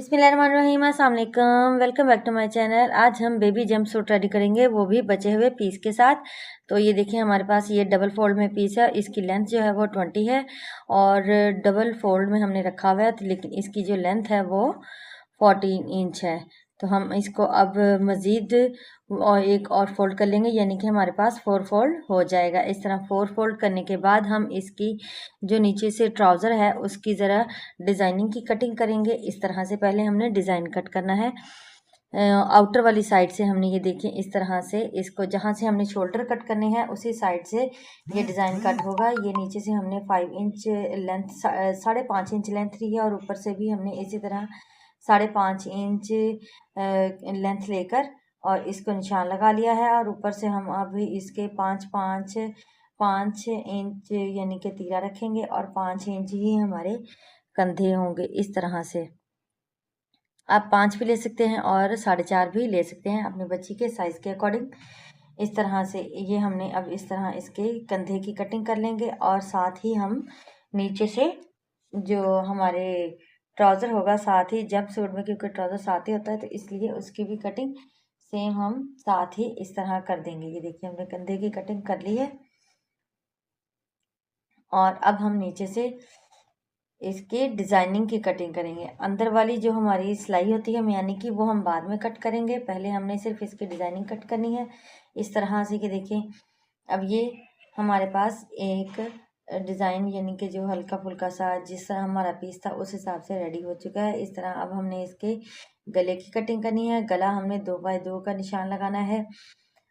बिस्मिल्लाहिर्रहमानिर्रहीम, अस्सलाम वालेकुम। Welcome back to my channel. आज हम बेबी जंप सूट रेडी करेंगे, वो भी बचे हुए पीस के साथ। तो ये देखिए हमारे पास ये डबल फोल्ड में पीस है। इसकी लेंथ जो है वो 20 है और डबल फोल्ड में हमने रखा हुआ है, तो लेकिन इसकी जो लेंथ है वो 14 इंच है। तो हम इसको अब मज़ीद और एक और फोल्ड कर लेंगे, यानी कि हमारे पास 4 फोल्ड हो जाएगा। इस तरह 4 फोल्ड करने के बाद हम इसकी जो नीचे से ट्राउज़र है उसकी ज़रा डिज़ाइनिंग की कटिंग करेंगे। इस तरह से पहले हमने डिज़ाइन कट करना है। आउटर वाली साइड से हमने ये देखिए इस तरह से इसको, जहाँ से हमने शोल्डर कट करने हैं उसी साइड से ये डिज़ाइन कट होगा। ये नीचे से हमने 5 इंच लेंथ, 5.5 इंच लेंथ ली है और ऊपर से भी हमने इसी तरह 5.5 इंच लेंथ लेकर और इसको निशान लगा लिया है। और ऊपर से हम अभी इसके 5 इंच यानी कि तीरा रखेंगे और 5 इंच ही हमारे कंधे होंगे। इस तरह से आप 5 भी ले सकते हैं और 4.5 भी ले सकते हैं अपने बच्ची के साइज़ के अकॉर्डिंग। इस तरह से ये हमने अब इस तरह इसके कंधे की कटिंग कर लेंगे और साथ ही हम नीचे से जो हमारे ट्राउज़र होगा साथ ही, जंप सूट में क्योंकि ट्राउज़र साथ ही होता है तो इसलिए उसकी भी कटिंग सेम हम साथ ही इस तरह कर देंगे। ये देखिए हमने कंधे की कटिंग कर ली है और अब हम नीचे से इसके डिज़ाइनिंग की कटिंग करेंगे। अंदर वाली जो हमारी सिलाई होती है यानी कि वो हम बाद में कट करेंगे, पहले हमने सिर्फ इसकी डिज़ाइनिंग कट करनी है। इस तरह से कि देखिए अब ये हमारे पास एक डिज़ाइन यानी कि जो हल्का फुल्का सा जिस तरह हमारा पीस था उस हिसाब से रेडी हो चुका है। इस तरह अब हमने इसके गले की कटिंग करनी है। गला हमने 2x2 का निशान लगाना है।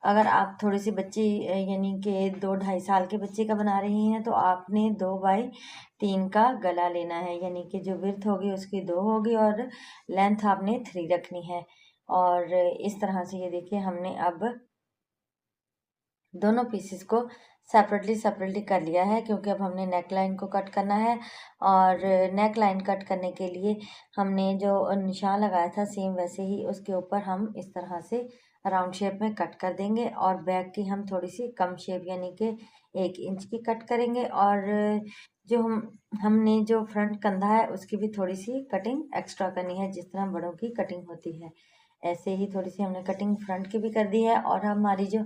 अगर आप थोड़ी सी बच्ची यानी कि 2-2.5 साल के बच्चे का बना रही हैं तो आपने 2x3 का गला लेना है, यानी कि जो विड्थ होगी उसकी 2 होगी और लेंथ आपने 3 रखनी है। और इस तरह से ये देखिए हमने अब दोनों पीसेस को सेपरेटली कर लिया है, क्योंकि अब हमने नेक लाइन को कट करना है। और नेक लाइन कट करने के लिए हमने जो निशान लगाया था सेम वैसे ही उसके ऊपर हम इस तरह से राउंड शेप में कट कर देंगे और बैक की हम थोड़ी सी कम शेप यानी कि 1 इंच की कट करेंगे। और जो हमने जो फ्रंट कंधा है उसकी भी थोड़ी सी कटिंग एक्स्ट्रा करनी है, जिस तरह बड़ों की कटिंग होती है ऐसे ही थोड़ी सी हमने कटिंग फ्रंट की भी कर दी है। और हमारी जो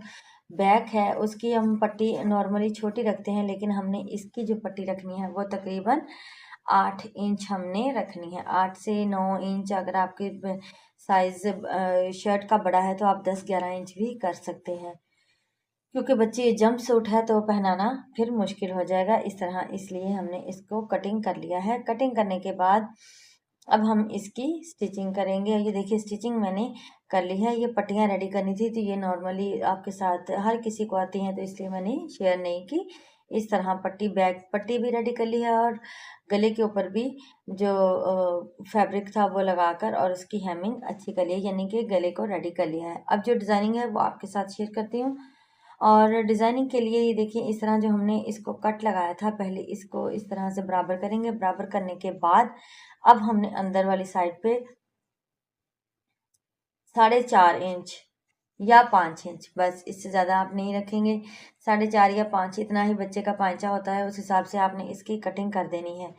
बैक है उसकी हम पट्टी नॉर्मली छोटी रखते हैं, लेकिन हमने इसकी जो पट्टी रखनी है वो तकरीबन 8 इंच हमने रखनी है। 8 से 9 इंच। अगर आपके साइज शर्ट का बड़ा है तो आप 10-11 इंच भी कर सकते हैं, क्योंकि बच्चे ये जंप सूट है तो पहनाना फिर मुश्किल हो जाएगा इस तरह, इसलिए हमने इसको कटिंग कर लिया है। कटिंग करने के बाद अब हम इसकी स्टिचिंग करेंगे। ये देखिए स्टिचिंग मैंने कर ली है। ये पट्टियाँ रेडी करनी थी तो ये नॉर्मली आपके साथ हर किसी को आती हैं तो इसलिए मैंने शेयर नहीं की। इस तरह बैक पट्टी भी रेडी कर ली है और गले के ऊपर भी जो फैब्रिक था वो लगाकर और उसकी हेमिंग अच्छी कर ली है, यानी कि गले को रेडी कर लिया है। अब जो डिज़ाइनिंग है वो आपके साथ शेयर करती हूँ। और डिज़ाइनिंग के लिए ये देखिए इस तरह जो हमने इसको कट लगाया था, पहले इसको इस तरह से बराबर करेंगे। बराबर करने के बाद अब हमने अंदर वाली साइड पे 4.5 इंच या 5 इंच, बस इससे ज़्यादा आप नहीं रखेंगे। 4.5 या 5 इतना ही बच्चे का पांचा होता है, उस हिसाब से आपने इसकी कटिंग कर देनी है।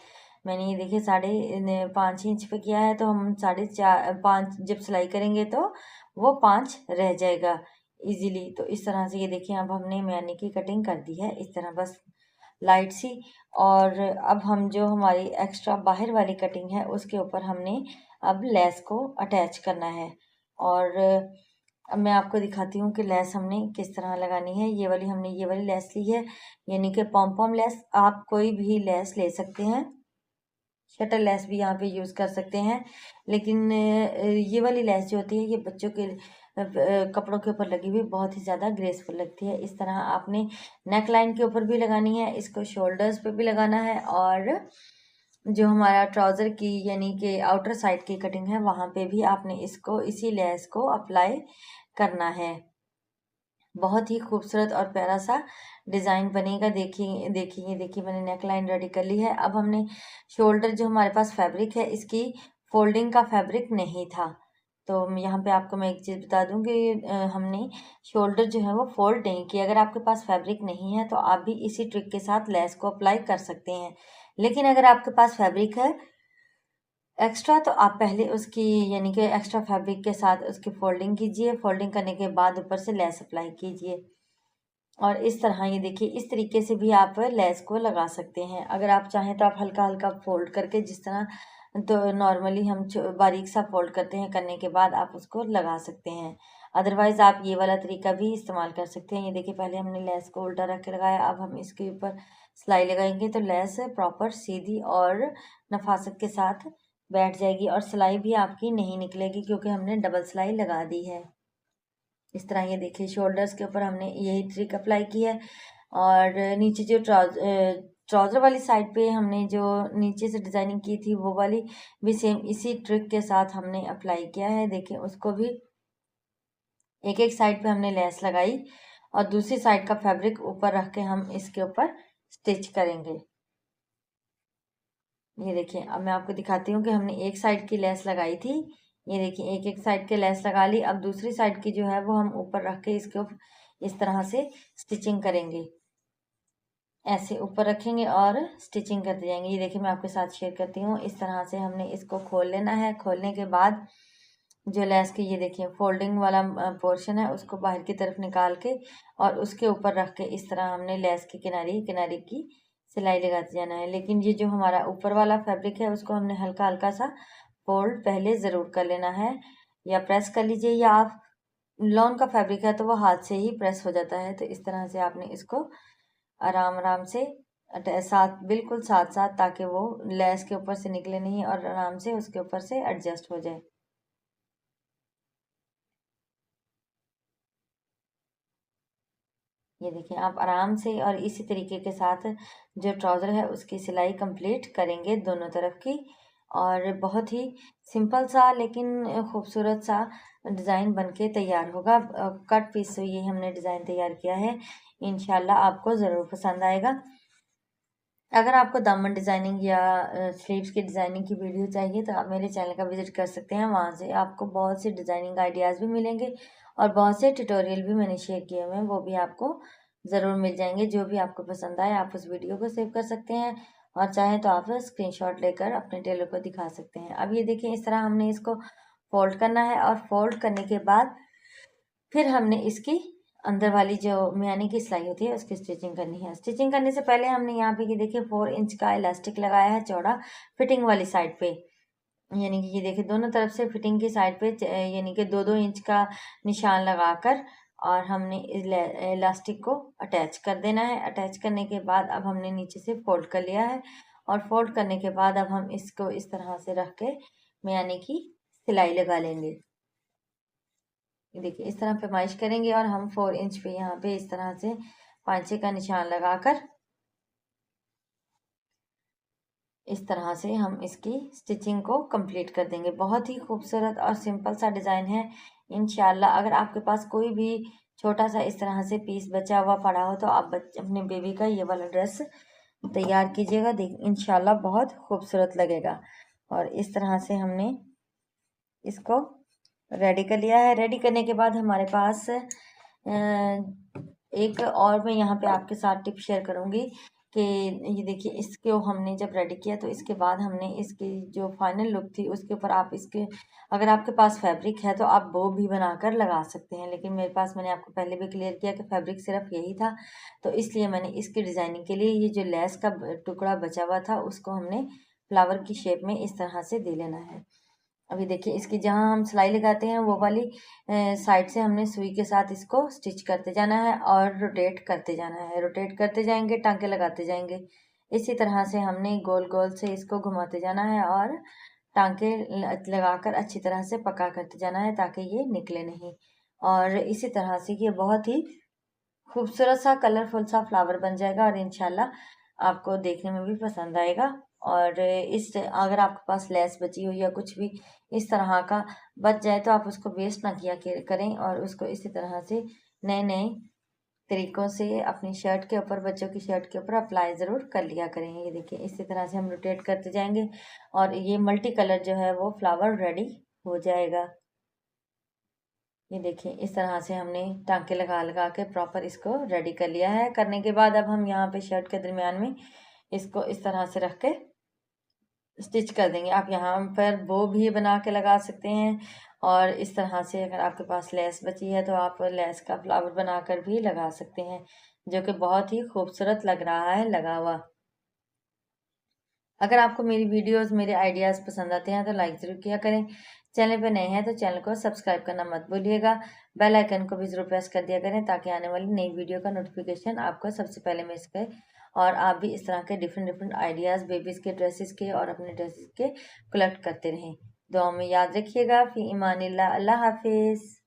मैंने ये देखिए 5.5 इंच पे किया है, तो हम 4.5 जब सिलाई करेंगे तो वो 5 रह जाएगा इजीली। तो इस तरह से ये देखिए अब हमने मैनी की कटिंग कर दी है इस तरह, बस लाइट सी। और अब हम जो हमारी एक्स्ट्रा बाहर वाली कटिंग है उसके ऊपर हमने अब लेस को अटैच करना है। और अब मैं आपको दिखाती हूँ कि लेस हमने किस तरह लगानी है। हमने ये वाली लेस ली है, यानी कि पॉम पॉम लेस। आप कोई भी लेस ले सकते हैं, शटर लेस भी यहाँ पे यूज़ कर सकते हैं, लेकिन ये वाली लेस जो होती है ये बच्चों के कपड़ों के ऊपर लगी हुई बहुत ही ज़्यादा ग्रेसफुल लगती है। इस तरह आपने नेक लाइन के ऊपर भी लगानी है, इसको शोल्डर्स पे भी लगाना है, और जो हमारा ट्राउज़र की यानी कि आउटर साइड की कटिंग है वहाँ पे भी आपने इसको इसी लेस को अप्लाई करना है। बहुत ही खूबसूरत और प्यारा सा डिज़ाइन बनेगा। देखिए मैंने नेक लाइन रेडी कर ली है। अब हमने शोल्डर, जो हमारे पास फैब्रिक है इसकी फोल्डिंग का फैब्रिक नहीं था, तो यहाँ पे आपको मैं एक चीज़ बता दूँ कि हमने शोल्डर जो है वो फोल्ड नहीं किया। अगर आपके पास फैब्रिक नहीं है तो आप भी इसी ट्रिक के साथ लेस को अप्लाई कर सकते हैं, लेकिन अगर आपके पास फैब्रिक है एक्स्ट्रा तो आप पहले उसकी यानी कि एक्स्ट्रा फैब्रिक के साथ उसकी फोल्डिंग कीजिए। फोल्डिंग करने के बाद ऊपर से लेस अप्लाई कीजिए और इस तरह ये देखिए, इस तरीके से भी आप लेस को लगा सकते हैं। अगर आप चाहें तो आप हल्का हल्का फोल्ड करके, जिस तरह तो नॉर्मली हम बारीक सा फोल्ड करते हैं, करने के बाद आप उसको लगा सकते हैं। अदरवाइज आप ये वाला तरीका भी इस्तेमाल कर सकते हैं। ये देखिए, पहले हमने लेस को उल्टा रख के लगाया, अब हम इसके ऊपर सिलाई लगाएंगे तो लेस प्रॉपर सीधी और नफासत के साथ बैठ जाएगी और सिलाई भी आपकी नहीं निकलेगी, क्योंकि हमने डबल सिलाई लगा दी है। इस तरह ये देखिए, शोल्डर्स के ऊपर हमने यही ट्रिक अप्लाई की है और नीचे जो ट्राउज़र वाली साइड पे हमने जो नीचे से डिज़ाइनिंग की थी, वो वाली भी सेम इसी ट्रिक के साथ हमने अप्लाई किया है। देखिए, उसको भी एक एक साइड पे हमने लेस लगाई और दूसरी साइड का फैब्रिक ऊपर रख के हम इसके ऊपर स्टिच करेंगे। ये देखिए, अब मैं आपको दिखाती हूँ कि हमने एक साइड की लेस लगाई थी। ये देखिए, एक एक साइड के लेस लगा ली। अब दूसरी साइड की जो है वो हम ऊपर रख के इसको इस तरह से स्टिचिंग करेंगे। ऐसे ऊपर रखेंगे और स्टिचिंग करते जाएंगे। ये देखिए, मैं आपके साथ शेयर करती हूँ। इस तरह से हमने इसको खोल लेना है। खोलने के बाद जो लेस की ये देखिए फोल्डिंग वाला पोर्शन है, उसको बाहर की तरफ निकाल के और उसके ऊपर रख के इस तरह हमने लेस की किनारे किनारे की सिलाई लगाते जाना है। लेकिन ये जो हमारा ऊपर वाला फैब्रिक है, उसको हमने हल्का हल्का सा फोल्ड पहले ज़रूर कर लेना है, या प्रेस कर लीजिए, या आप लॉन का फैब्रिक है तो वो हाथ से ही प्रेस हो जाता है। तो इस तरह से आपने इसको आराम आराम से साथ बिल्कुल साथ साथ, ताकि वो लेस के ऊपर से निकले नहीं और आराम से उसके ऊपर से एडजस्ट हो जाए। ये देखिए, आप आराम से और इसी तरीके के साथ जो ट्राउज़र है उसकी सिलाई कंप्लीट करेंगे दोनों तरफ की। और बहुत ही सिंपल सा लेकिन खूबसूरत सा डिज़ाइन बनके तैयार होगा। कट पीस से ये हमने डिज़ाइन तैयार किया है। इंशाल्लाह आपको ज़रूर पसंद आएगा। अगर आपको दामन डिज़ाइनिंग या स्लीव्स की डिज़ाइनिंग की वीडियो चाहिए तो आप मेरे चैनल का विजिट कर सकते हैं। वहाँ से आपको बहुत से डिज़ाइनिंग आइडियाज़ भी मिलेंगे और बहुत से ट्यूटोरियल भी मैंने शेयर किए हुए हैं, वो भी आपको ज़रूर मिल जाएंगे। जो भी आपको पसंद आए आप उस वीडियो को सेव कर सकते हैं और चाहें तो आप स्क्रीनशॉट लेकर अपने टेलर को दिखा सकते हैं। अब ये देखिए, इस तरह हमने इसको फोल्ड करना है और फोल्ड करने के बाद फिर हमने इसकी अंदर वाली जो मियानी की सिलाई होती है उसकी स्टिचिंग करनी है। स्टिचिंग करने से पहले हमने यहाँ पे ये देखिए 4 इंच का इलास्टिक लगाया है चौड़ा, फिटिंग वाली साइड पे। यानी कि ये देखिए, दोनों तरफ से फिटिंग की साइड पे यानी कि 2-2 इंच का निशान लगाकर और हमने इलास्टिक को अटैच कर देना है। अटैच करने के बाद अब हमने नीचे से फोल्ड कर लिया है और फोल्ड करने के बाद अब हम इसको इस तरह से रख के मियानी की सिलाई लगा लेंगे। ये देखिए, इस तरह पैमाइश करेंगे और हम 4 इंच पे यहाँ पे इस तरह से पांचे का निशान लगाकर इस तरह से हम इसकी स्टिचिंग को कंप्लीट कर देंगे। बहुत ही खूबसूरत और सिंपल सा डिज़ाइन है। इंशाल्लाह अगर आपके पास कोई भी छोटा सा इस तरह से पीस बचा हुआ पड़ा हो तो आप अपने बेबी का ये वाला ड्रेस तैयार कीजिएगा। देख, इंशाल्लाह बहुत खूबसूरत लगेगा। और इस तरह से हमने इसको रेडी कर लिया है। रेडी करने के बाद हमारे पास एक और मैं यहाँ पे आपके साथ टिप शेयर करूँगी कि ये देखिए, इसको हमने जब रेडी किया तो इसके बाद हमने इसकी जो फाइनल लुक थी उसके ऊपर आप इसके, अगर आपके पास फैब्रिक है तो आप बो भी बनाकर लगा सकते हैं। लेकिन मेरे पास, मैंने आपको पहले भी क्लियर किया कि फैब्रिक सिर्फ यही था, तो इसलिए मैंने इसकी डिज़ाइनिंग के लिए ये जो लेस का टुकड़ा बचा हुआ था उसको हमने फ्लावर की शेप में इस तरह से दे लेना है। अभी देखिए, इसकी जहाँ हम सिलाई लगाते हैं वो वाली साइड से हमने सुई के साथ इसको स्टिच करते जाना है और रोटेट करते जाना है। रोटेट करते जाएंगे, टांके लगाते जाएंगे। इसी तरह से हमने गोल गोल से इसको घुमाते जाना है और टांके लगाकर अच्छी तरह से पक्का करते जाना है ताकि ये निकले नहीं। और इसी तरह से ये बहुत ही खूबसूरत सा कलरफुल सा फ्लावर बन जाएगा और इंशाल्लाह आपको देखने में भी पसंद आएगा। और इस अगर आपके पास लेस बची हुई या कुछ भी इस तरह का बच जाए तो आप उसको वेस्ट ना किया करें और उसको इसी तरह से नए नए तरीकों से अपनी शर्ट के ऊपर, बच्चों की शर्ट के ऊपर अप्लाई ज़रूर कर लिया करें। ये देखिए, इसी तरह से हम रोटेट करते जाएंगे और ये मल्टी कलर जो है वो फ्लावर रेडी हो जाएगा। ये देखिए, इस तरह से हमने टांके लगा लगा के प्रॉपर इसको रेडी कर लिया है। करने के बाद अब हम यहाँ पे शर्ट के दरमियान में इसको इस तरह से रख के स्टिच कर देंगे। आप यहाँ पर बो भी बना के लगा सकते हैं, और इस तरह से अगर आपके पास लेस बची है तो आप लेस का फ्लावर बनाकर भी लगा सकते हैं, जो कि बहुत ही खूबसूरत लग रहा है लगा हुआ। अगर आपको मेरी वीडियोस, मेरे आइडियाज़ पसंद आते हैं तो लाइक ज़रूर किया करें। चैनल पर नए हैं तो चैनल को सब्सक्राइब करना मत भूलिएगा। बेल आइकन को भी ज़रूर प्रेस कर दिया करें ताकि आने वाली नई वीडियो का नोटिफिकेशन आपको सबसे पहले मिल सके, और आप भी इस तरह के डिफरेंट डिफरेंट आइडियाज़ बेबीज़ के ड्रेसेस के और अपने ड्रेसेस के कलेक्ट करते रहें। दुआ में याद रखिएगा। फ़ी ईमानिल्लाह। अल्लाह हाफिज़।